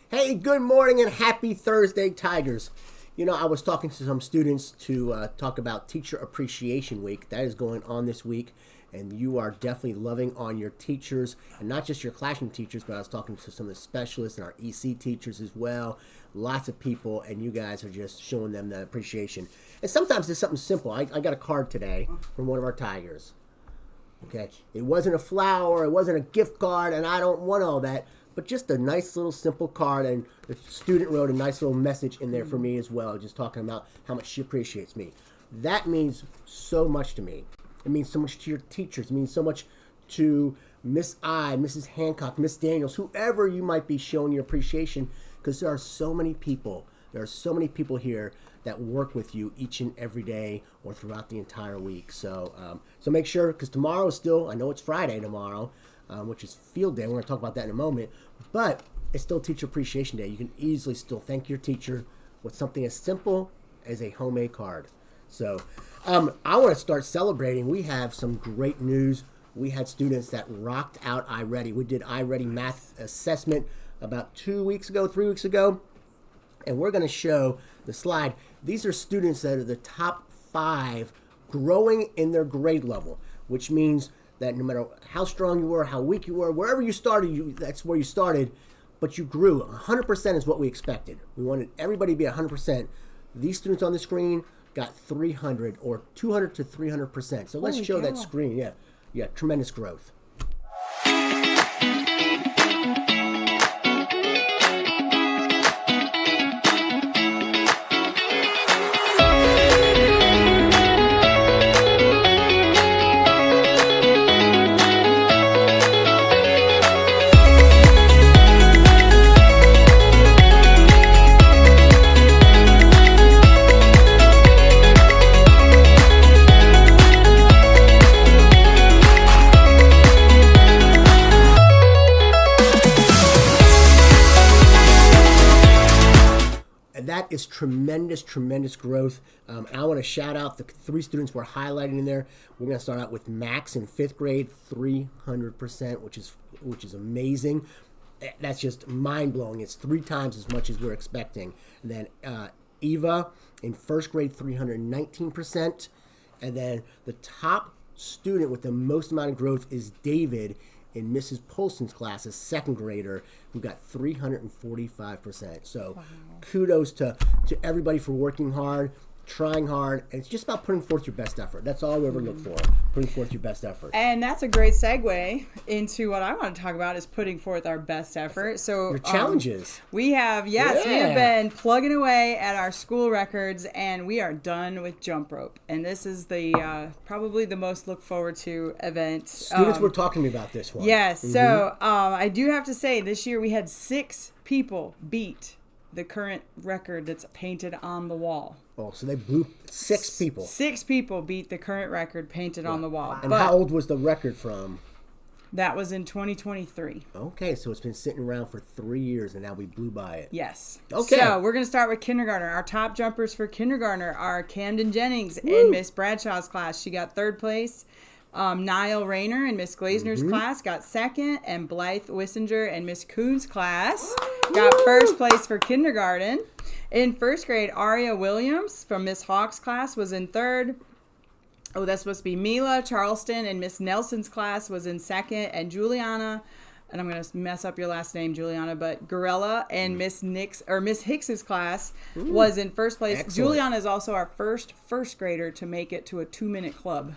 Hey, good morning and happy Thursday, Tigers. You know, I was talking to some students to talk about Teacher Appreciation Week. That is going on this week, and you are definitely loving on your teachers, and not just your classroom teachers, but I was talking to some of the specialists and our EC teachers as well. Lots of people, and you guys are just showing them that appreciation. And sometimes it's something simple. I got a card today from one of our Tigers. Okay, it wasn't a flower, it wasn't a gift card, and I don't want all that. But just a nice little simple card, and the student wrote a nice little message in there for me as well, just talking about how much she appreciates me. That means so much to me. It means so much to your teachers. It means so much to Miss I, Mrs. Hancock, Miss Daniels, whoever you might be showing your appreciation, because there are so many people. There are so many people here that work with you each and every day or throughout the entire week. So make sure, because tomorrow is still, I know it's Friday tomorrow, which is field day. We're going to talk about that in a moment. But it's still Teacher Appreciation Day. You can easily still thank your teacher with something as simple as a homemade card. So I want to start celebrating. We have some great news. We had students that rocked out iReady. We did iReady math assessment about 3 weeks ago. And we're going to show the slide. These are students that are the top 5 growing in their grade level, which means that no matter how strong you were, how weak you were, wherever you started, that's where you started, but you grew. 100% is what we expected. We wanted everybody to be 100%. These students on the screen got 300 or 200 to 300%. So let's show that screen. Yeah, tremendous growth. That is tremendous growth. I want to shout out the 3 students we're highlighting in there. We're going to start out with Max in 5th grade, 300%, which is amazing. That's just mind-blowing. It's 3 times as much as we're expecting. And then Eva in 1st grade, 319%. And then the top student with the most amount of growth is David in Mrs. Polson's class, a 2nd grader, who got 345%. So kudos to everybody for working hard, trying hard, and it's just about putting forth your best effort. That's all we ever look for, putting forth your best effort. And that's a great segue into what I want to talk about is putting forth our best effort. So your challenges. We have been plugging away at our school records, and we are done with jump rope. And this is the probably the most look forward to event. Students were talking to me about this one. Yes. Mm-hmm. So I do have to say, this year we had 6 people beat the current record that's painted on the wall. Oh, so they blew 6 people. 6 people beat the current record painted on the wall. And how old was the record from? That was in 2023. Okay, so it's been sitting around for 3 years, and now we blew by it. Yes. Okay. So we're going to start with kindergartner. Our top jumpers for kindergartner are Camden Jennings in Miss Bradshaw's class. She got 3rd place. Niall Rayner in Miss Glazner's class got 2nd, and Blythe Wissinger in Miss Coon's class got 1st place for kindergarten. In 1st grade, Aria Williams from Miss Hawk's class was in 3rd. Oh, that's supposed to be Mila Charleston in Miss Nelson's class was in 2nd, and Juliana, and I'm going to mess up your last name, Juliana, but Gorella and Miss Hicks's class was in 1st place. Excellent. Juliana is also our first grader to make it to a 2-minute club.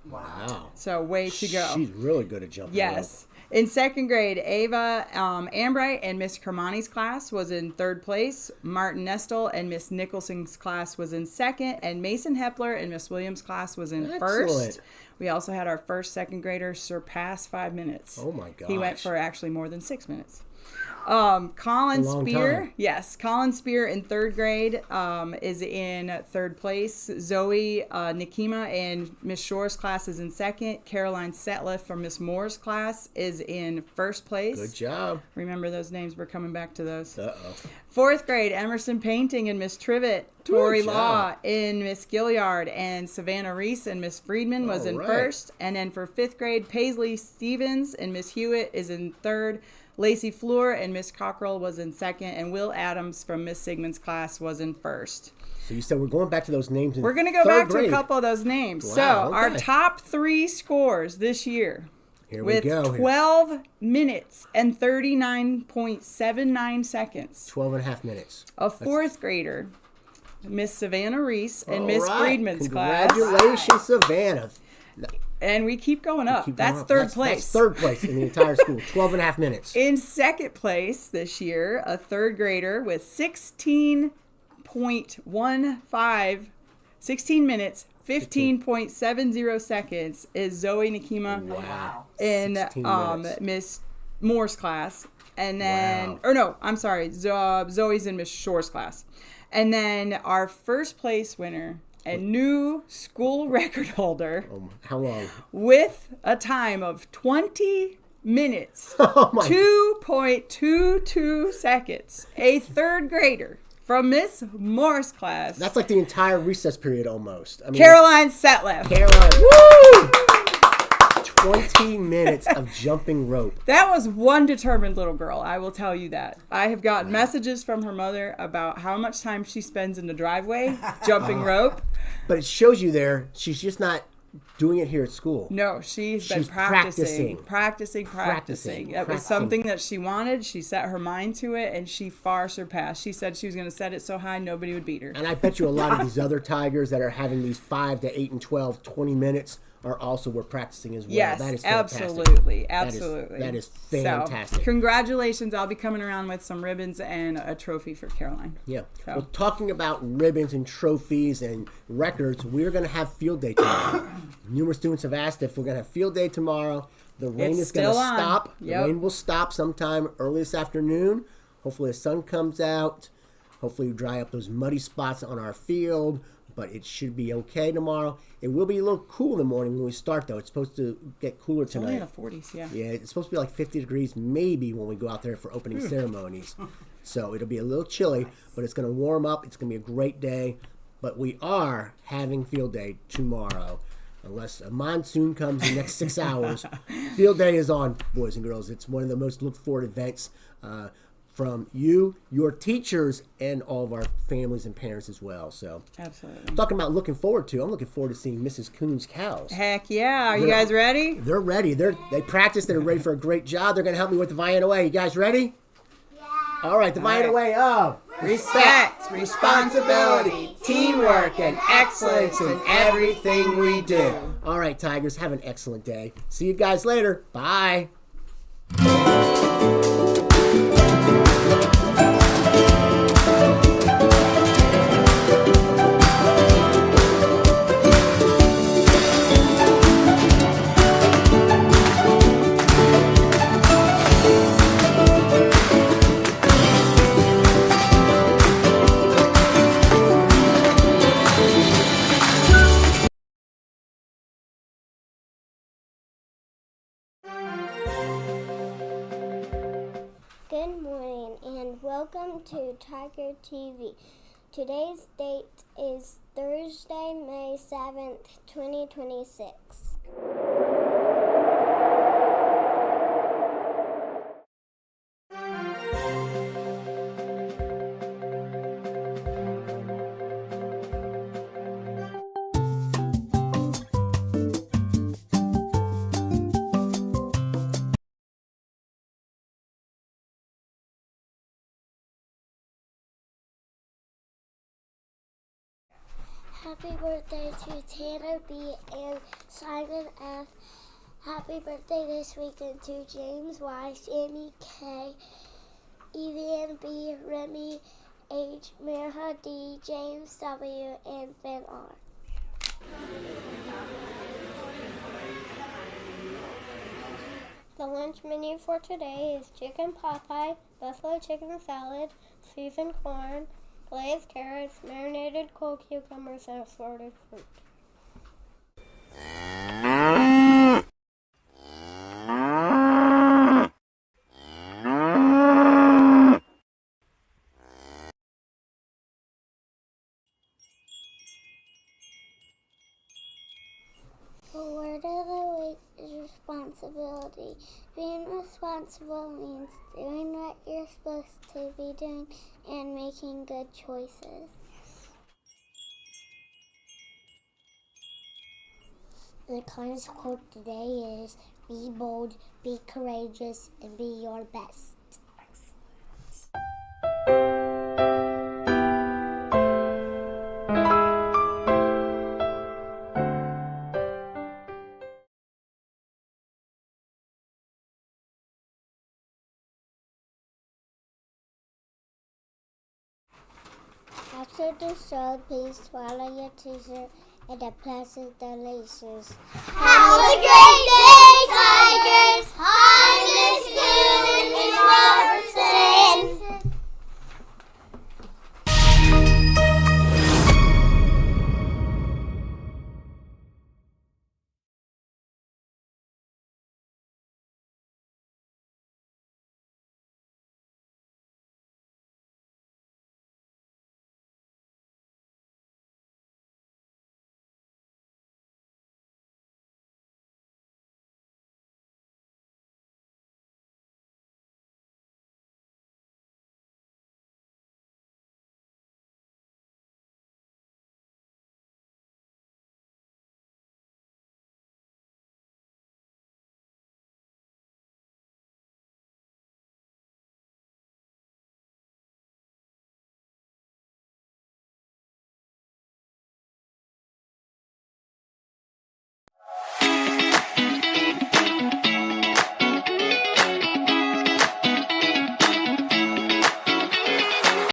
Wow. So way to go. She's really good at jumping. Yes. In 2nd grade, Ava Ambright and Miss Kermani's class was in 3rd place. Martin Nestle and Miss Nicholson's class was in 2nd. And Mason Hepler and Miss Williams' class was in 1st. We also had our 2nd grader surpass 5 minutes. Oh, my gosh. He went for actually more than 6 minutes. Colin Spear, Colin Spear in 3rd grade is in 3rd place. Zoe Nikima in Miss Shore's class is in 2nd. Caroline Setliff from Miss Moore's class is in 1st place. Good job. Remember those names. We're coming back to those. Uh-oh. 4th grade, Emerson Painting and Miss Trivet. Tori Law in Miss Gilliard, and Savannah Reese and Miss Friedman was in 1st. And then for 5th grade, Paisley Stevens and Miss Hewitt is in 3rd. Lacey Fleur and Miss Cockrell was in second, and Will Adams from Miss Sigmund's class was in first. So you said we're going back to those names in We're going to go third back grade. to a couple of those names. Wow, So our okay. top 3 scores this year. Here we With go. 12 minutes and 39.79 seconds. 12 and a half minutes. A 4th grader, Miss Savannah Reese and All Miss right. Friedman's class. Congratulations, Savannah. And we keep going up. Keep That's going up. third place. That's third place in the entire school. 12 and a half minutes. In second place this year, a 3rd grader with 16 minutes, 15.70 seconds is Zoe Nakima Wow. in 16 minutes. Miss Moore's class. And then, Wow. or no, I'm sorry, Zoe's in Miss Shore's class. And then our first place winner, a new school record holder How long? with a time of 20 minutes, Oh my 2.22 seconds, a 3rd grader from Miss Moore's class, That's like the entire recess period almost. I mean, Caroline Setliff. Caroline. Woo! 20 minutes of jumping rope. That was one determined little girl, I will tell you that. I have gotten messages from her mother about how much time she spends in the driveway jumping rope. But it shows you there, she's just not doing it here at school. No, she's been She's practicing. practicing. That was something that she wanted. She set her mind to it, and she far surpassed. She said she was going to set it so high nobody would beat her. And I bet you a lot of these other Tigers that are having these 5 to 8 and 12, 20 minutes are also were practicing as well. Yes, That is fantastic. absolutely. That is fantastic. So, congratulations. I'll be coming around with some ribbons and a trophy for Caroline. Yeah. So. Well, talking about ribbons and trophies and records, we're going to have field day tomorrow. Numerous students have asked if we're going to have field day tomorrow. The rain It's is going to still on. stop. Yep. The rain will stop sometime early this afternoon. Hopefully the sun comes out. Hopefully we dry up those muddy spots on our field. But it should be okay tomorrow. It will be a little cool in the morning when we start, though. It's supposed to get cooler tonight. Only in the 40s, yeah. Yeah, it's supposed to be like 50 degrees maybe when we go out there for opening ceremonies. So it'll be a little chilly, but it's going to warm up. It's going to be a great day. But we are having field day tomorrow. Unless a monsoon comes in the next 6 hours, field day is on, boys and girls. It's one of the most looked forward events from you, your teachers, and all of our families and parents as well. So, Absolutely. talking about looking forward to, I'm looking forward to seeing Mrs. Coon's cows. Heck yeah. Are you guys ready? They're ready. They practiced. They're ready for a great job. They're going to help me with the Vianna Way. You guys ready? Yeah. All right. The Vianna Way of Respect, responsibility, teamwork, and excellence in everything we do. All right, Tigers. Have an excellent day. See you guys later. Bye. Good morning and welcome to Tiger TV. Today's date is Thursday, May 7th, 2026. Happy birthday to Tanner B. and Simon F. Happy birthday this weekend to James Y., Sammy K., Evan B., Remy H., Mirha D., James W., and Ben R. The lunch menu for today is chicken pot pie, buffalo chicken salad, seasoned corn, glazed carrots, marinated cold cucumbers, and assorted fruit. The word of the take responsibility. Being responsible means doing what you're supposed to be doing and making good choices. The kindness quote today is, be bold, be courageous, and be your best. After the show, please swallow your t-shirt and deposit the laces. Have a great day, Tigers! I'm Miss Cooper!